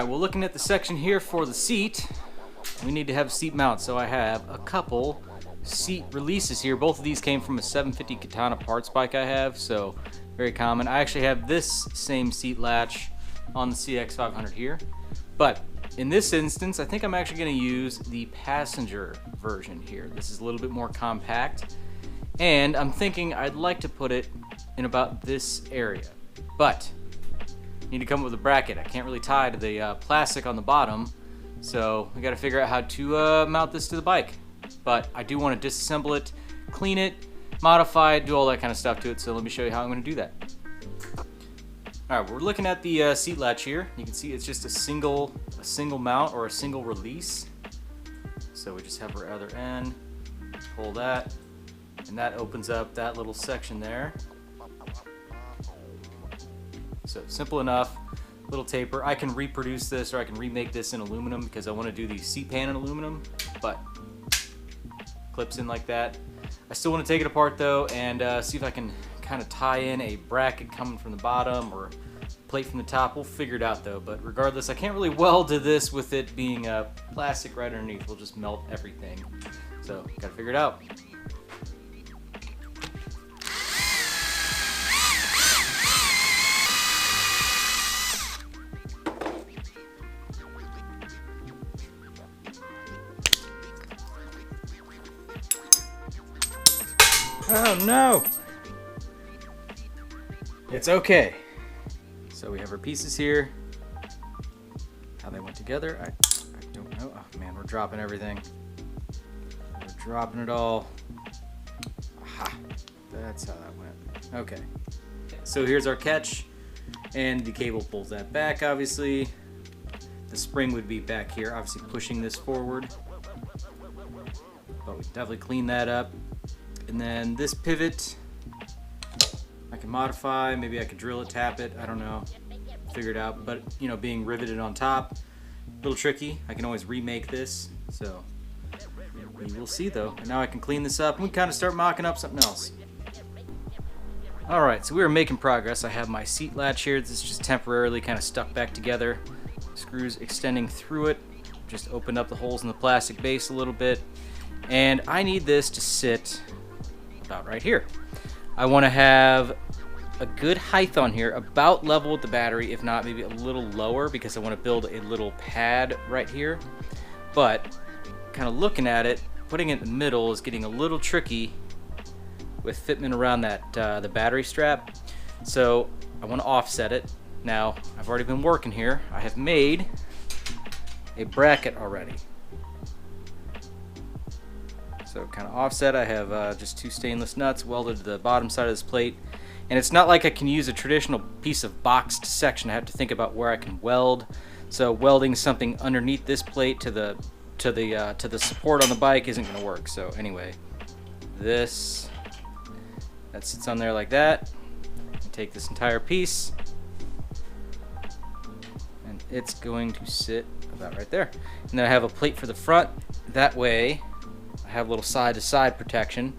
Alright, well, looking at the section here for the seat, we need to have a seat mount. So I have a couple seat releases here. Both of these came from a 750 Katana parts bike I have, so very common. I actually have this same seat latch on the CX500 here, but in this instance, I think I'm actually going to use the passenger version here. This is a little bit more compact, and I'm thinking I'd like to put it in about this area, but need to come up with a bracket. I can't really tie to the plastic on the bottom, so we got to figure out how to mount this to the bike. But I do want to disassemble it, clean it, modify it, do all that kind of stuff to it, so let me show you how I'm going to do that. Alright, we're looking at the seat latch here. You can see it's just a single mount or a single release. So we just have our other end, pull that, and that opens up that little section there. So simple enough, little taper. I can reproduce this, or I can remake this in aluminum because I want to do the seat pan in aluminum, but clips in like that. I still want to take it apart though and see if I can kind of tie in a bracket coming from the bottom or plate from the top. We'll figure it out though, but regardless, I can't really weld to this with it being plastic right underneath. We'll just melt everything. So gotta figure it out. Oh no! It's okay. So we have our pieces here. How they went together, I don't know. Oh man, we're dropping everything. We're dropping it all. Aha! That's how that went. Okay. So here's our catch, and the cable pulls that back, obviously. The spring would be back here, obviously pushing this forward. But we definitely clean that up. And then this pivot, I can modify. Maybe I could drill it, tap it. I don't know. Figure it out. But, you know, being riveted on top, a little tricky. I can always remake this. So, we will see though. And now I can clean this up and we kind of start mocking up something else. Alright, so we are making progress. I have my seat latch here. This is just temporarily kind of stuck back together. Screws extending through it. Just opened up the holes in the plastic base a little bit. And I need this to sit about right here. I want to have a good height on here, about level with the battery, if not maybe a little lower, because I want to build a little pad right here. But kind of looking at it, putting it in the middle is getting a little tricky with fitment around that the battery strap. So I want to offset it. Now I've already been working here. I have made a bracket already. So kind of offset, I have just two stainless nuts welded to the bottom side of this plate. And it's not like I can use a traditional piece of boxed section. I have to think about where I can weld. So welding something underneath this plate to the support on the bike isn't going to work. So anyway, that sits on there like that. Take this entire piece, and it's going to sit about right there. And then I have a plate for the front. That way, I have a little side-to-side protection.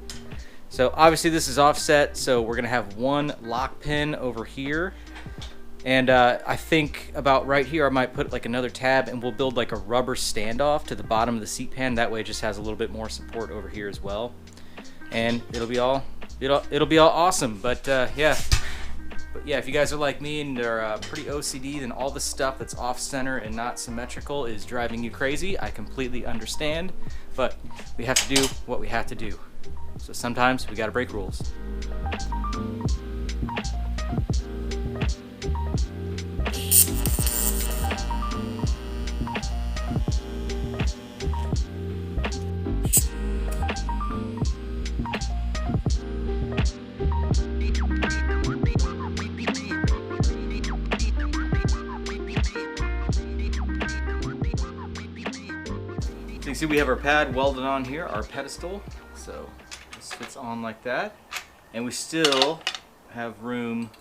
So obviously this is offset, so we're gonna have one lock pin over here, and I think about right here I might put like another tab, and we'll build like a rubber standoff to the bottom of the seat pan. That way it just has a little bit more support over here as well, and it'll be all awesome. But yeah, if you guys are like me and are pretty OCD, then all the stuff that's off center and not symmetrical is driving you crazy. I completely understand, but we have to do what we have to do. So sometimes we gotta break rules. So you can see we have our pad welded on here, our pedestal. So this fits on like that. And we still have room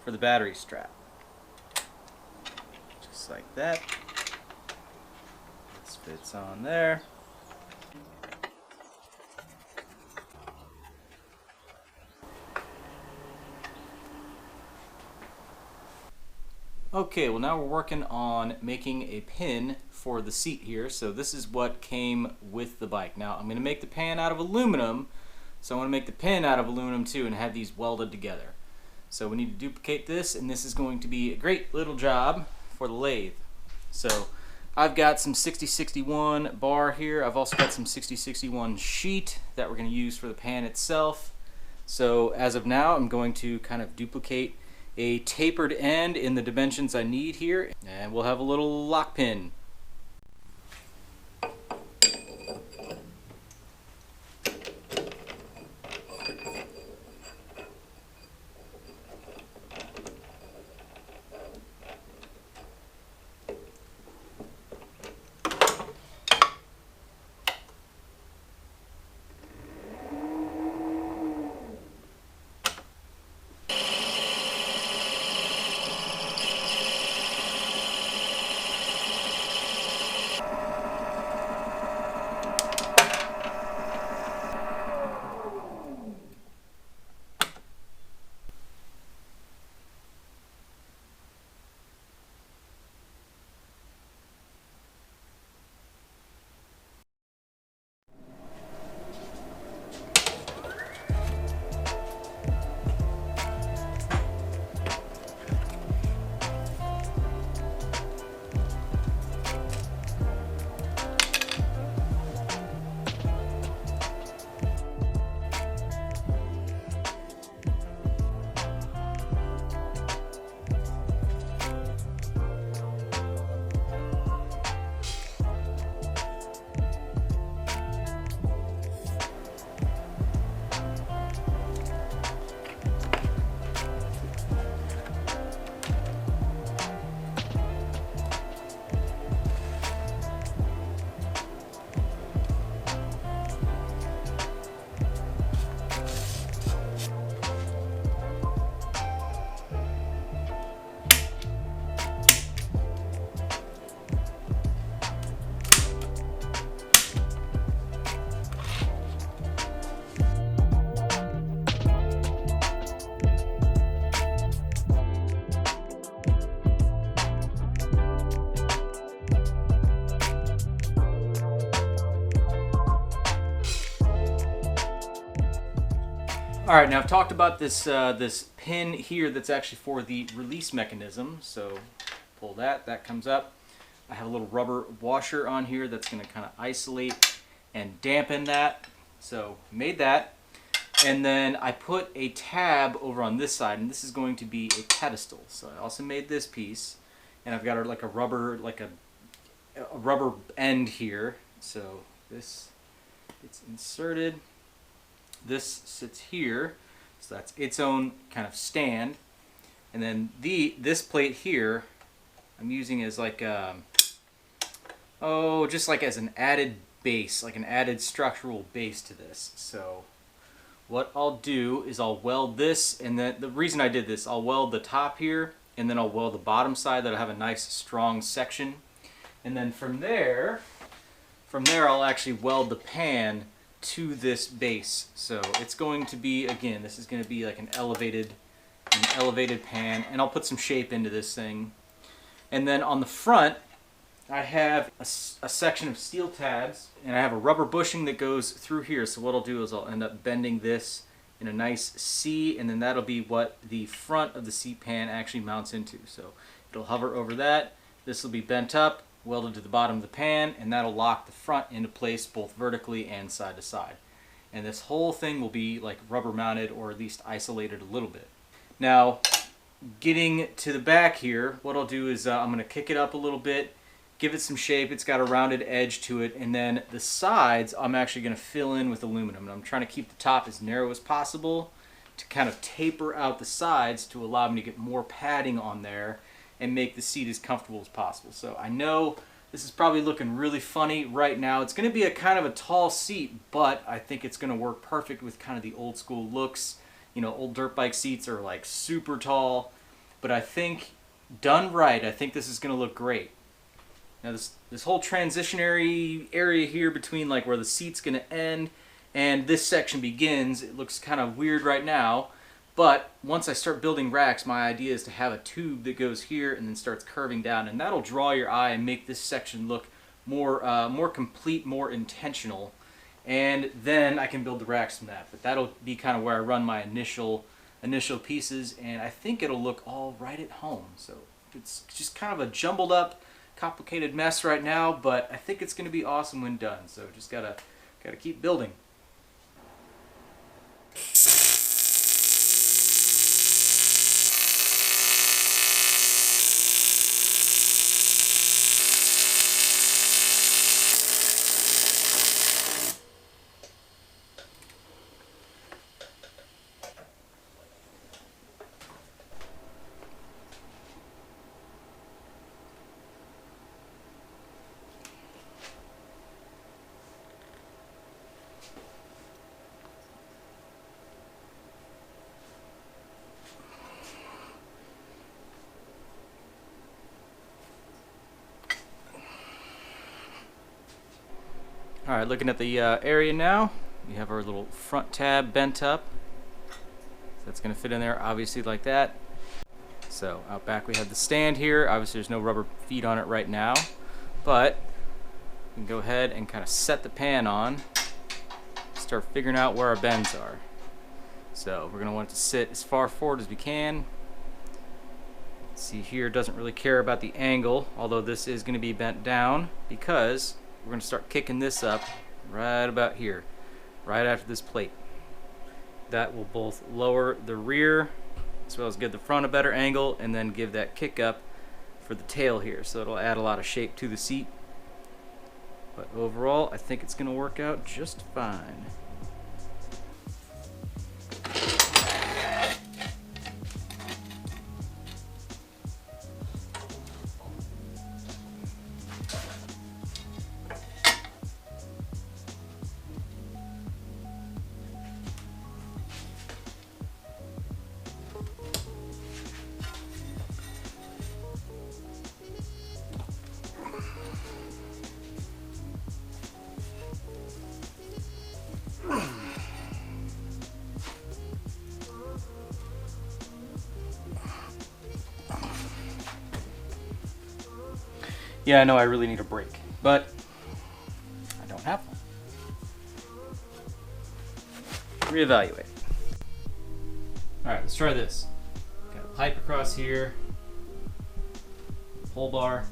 for the battery strap. Just like that. This fits on there. Okay, well now we're working on making a pin for the seat here. So this is what came with the bike. Now I'm going to make the pan out of aluminum, so I want to make the pin out of aluminum too and have these welded together. So we need to duplicate this, and this is going to be a great little job for the lathe. So I've got some 6061 bar here. I've also got some 6061 sheet that we're going to use for the pan itself. So as of now, I'm going to kind of duplicate a tapered end in the dimensions I need here, and we'll have a little lock pin. All right, now I've talked about this this pin here that's actually for the release mechanism. So pull that, that comes up. I have a little rubber washer on here that's going to kind of isolate and dampen that. So made that. And then I put a tab over on this side, and this is going to be a pedestal. So I also made this piece, and I've got like a rubber, a rubber end here. So this gets inserted. This sits here, so that's its own kind of stand. And then this plate here, I'm using as like just like as an added base, like an added structural base to this. So what I'll do is I'll weld this, and then the reason I did this, I'll weld the top here, and then I'll weld the bottom side that'll have a nice strong section. And then from there I'll actually weld the pan to this base. So it's going to be, again, this is going to be like an elevated pan, and I'll put some shape into this thing. And then on the front I have a section of steel tabs, and I have a rubber bushing that goes through here. So what I'll do is I'll end up bending this in a nice C, and then that'll be what the front of the seat pan actually mounts into. So it'll hover over that, this will be bent up, welded to the bottom of the pan, and that'll lock the front into place both vertically and side to side. And this whole thing will be like rubber mounted, or at least isolated a little bit. Now getting to the back here, what I'll do is I'm going to kick it up a little bit, give it some shape. It's got a rounded edge to it, and then the sides I'm actually going to fill in with aluminum, and I'm trying to keep the top as narrow as possible to kind of taper out the sides to allow me to get more padding on there and make the seat as comfortable as possible. So I know this is probably looking really funny right now. It's going to be a kind of a tall seat, but I think it's going to work perfect with kind of the old school looks. You know, old dirt bike seats are like super tall, but I think done right, I think this is going to look great. Now this whole transitionary area here between like where the seat's going to end and this section begins, it looks kind of weird right now, But once I start building racks, my idea is to have a tube that goes here and then starts curving down, and that'll draw your eye and make this section look more complete, more intentional. And then I can build the racks from that. But that'll be kind of where I run my initial pieces, and I think it'll look all right at home. So it's just kind of a jumbled up, complicated mess right now, but I think it's going to be awesome when done. So just gotta keep building. Alright, looking at the area now, we have our little front tab bent up. So that's going to fit in there obviously like that. So out back we have the stand here. Obviously there's no rubber feet on it right now, but we can go ahead and kind of set the pan on, start figuring out where our bends are. So we're going to want it to sit as far forward as we can. See here, doesn't really care about the angle, although this is going to be bent down because we're going to start kicking this up right about here, right after this plate. That will both lower the rear as well as give the front a better angle, and then give that kick up for the tail here. So it'll add a lot of shape to the seat. But overall, I think it's going to work out just fine. Yeah, I know I really need a break, but I don't have one. Reevaluate. Alright, let's try this. Got a pipe across here, pull bar.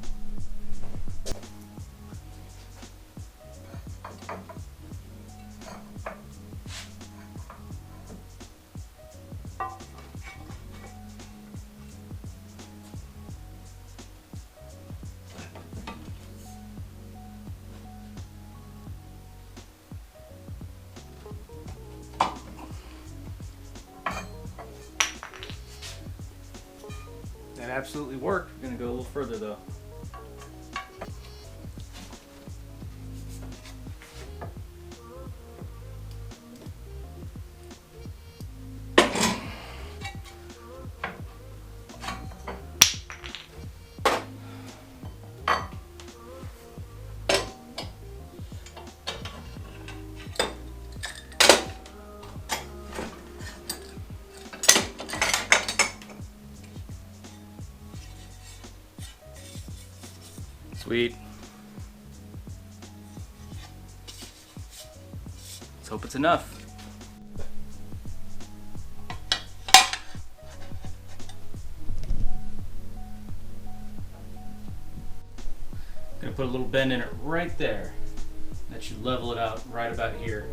That absolutely worked. We're going to go a little further though. Sweet. Let's hope it's enough. I'm gonna put a little bend in it right there. That should level it out right about here.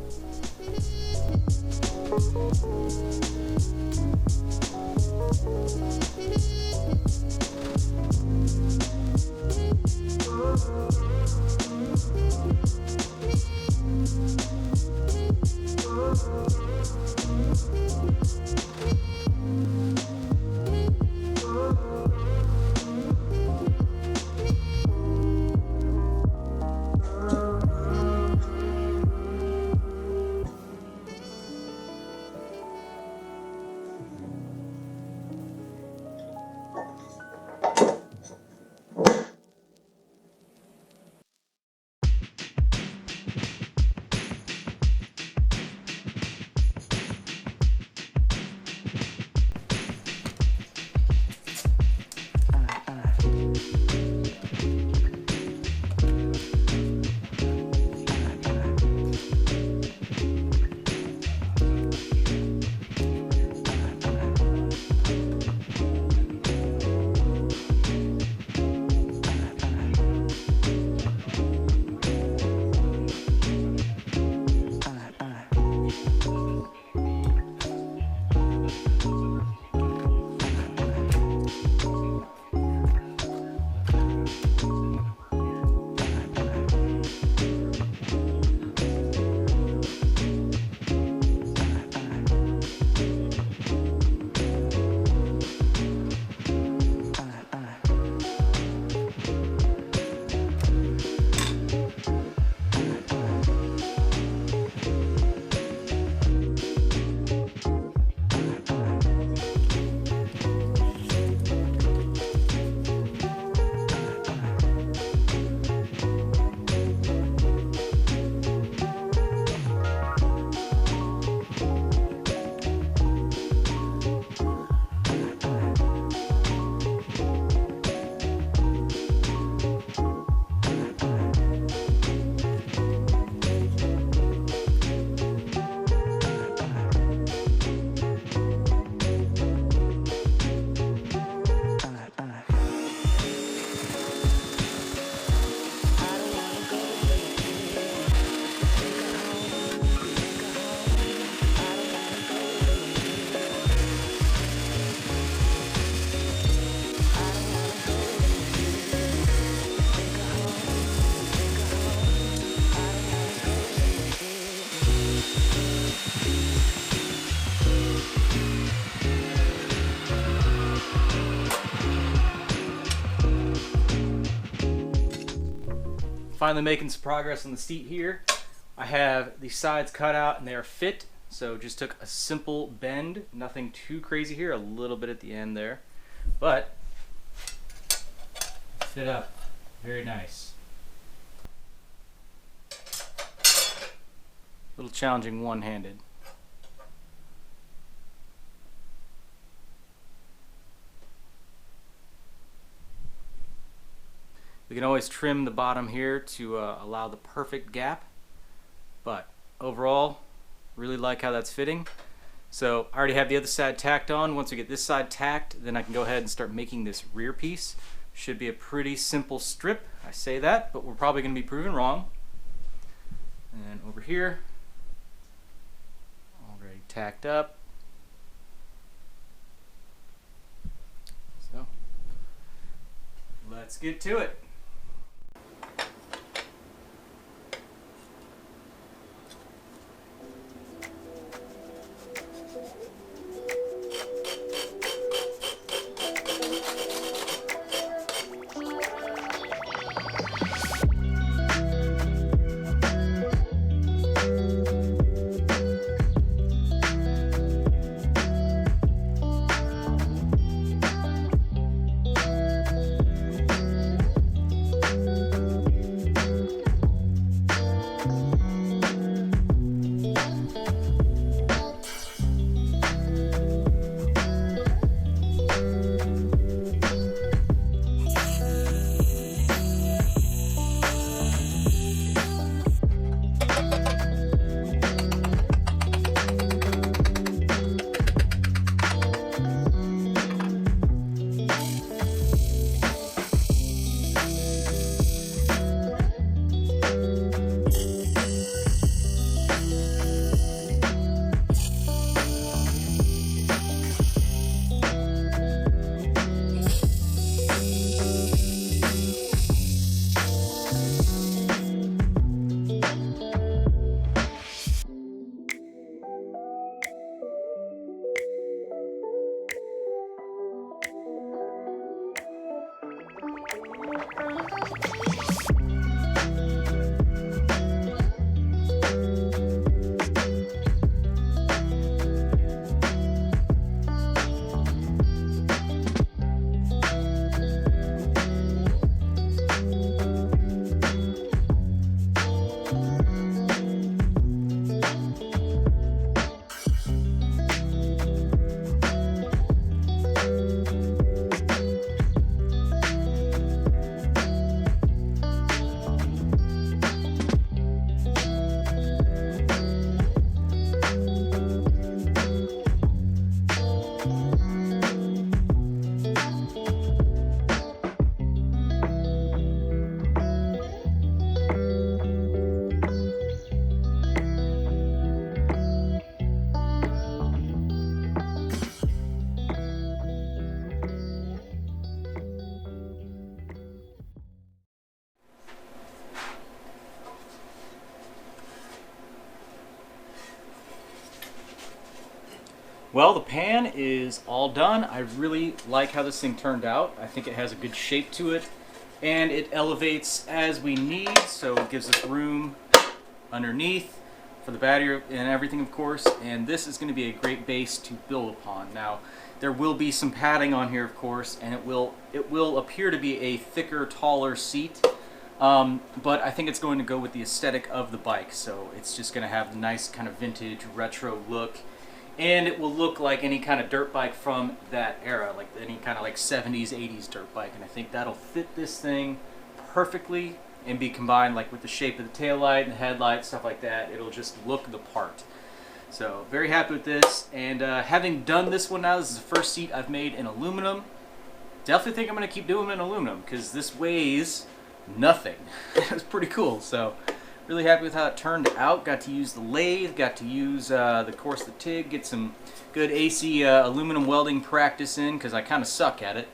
finally making some progress on the seat here. I have the sides cut out and they are fit, so just took a simple bend, nothing too crazy here, a little bit at the end there, but fit up very nice. A little challenging one-handed. We can always trim the bottom here to allow the perfect gap, but overall, really like how that's fitting. So I already have the other side tacked on. Once we get this side tacked, then I can go ahead and start making this rear piece. Should be a pretty simple strip. I say that, but we're probably going to be proven wrong. And over here, already tacked up. So let's get to it. Well, the pan is all done. I really like how this thing turned out. I think it has a good shape to it, and it elevates as we need, so it gives us room underneath for the battery and everything, of course, and this is going to be a great base to build upon. Now, there will be some padding on here, of course, and it will appear to be a thicker, taller seat, but I think it's going to go with the aesthetic of the bike, so it's just going to have the nice kind of vintage retro look. And it will look like any kind of dirt bike from that era, like any kind of like 70s, 80s dirt bike. And I think that'll fit this thing perfectly and be combined like with the shape of the taillight and the headlight, stuff like that. It'll just look the part. So very happy with this. And having done this one now, this is the first seat I've made in aluminum. Definitely think I'm going to keep doing it in aluminum because this weighs nothing. It's pretty cool. So really happy with how it turned out. Got to use the lathe, got to use the TIG, get some good AC aluminum welding practice in because I kind of suck at it.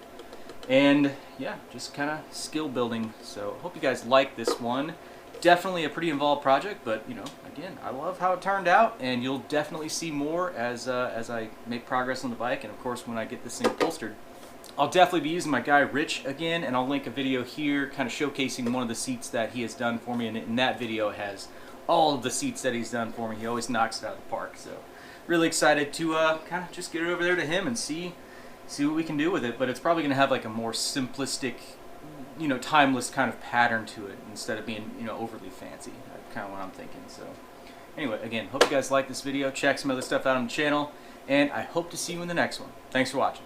And yeah, just kind of skill building. So hope you guys like this one. Definitely a pretty involved project, but you know, again, I love how it turned out, and you'll definitely see more as I make progress on the bike, and of course when I get this thing upholstered. I'll definitely be using my guy Rich again, and I'll link a video here kind of showcasing one of the seats that he has done for me, and in that video has all of the seats that he's done for me. He always knocks it out of the park, so really excited to kind of just get it over there to him and see what we can do with it. But it's probably going to have like a more simplistic, you know, timeless kind of pattern to it instead of being, you know, overly fancy. That's kind of what I'm thinking. So anyway, again, hope you guys like this video. Check some other stuff out on the channel, and I hope to see you in the next one. Thanks for watching.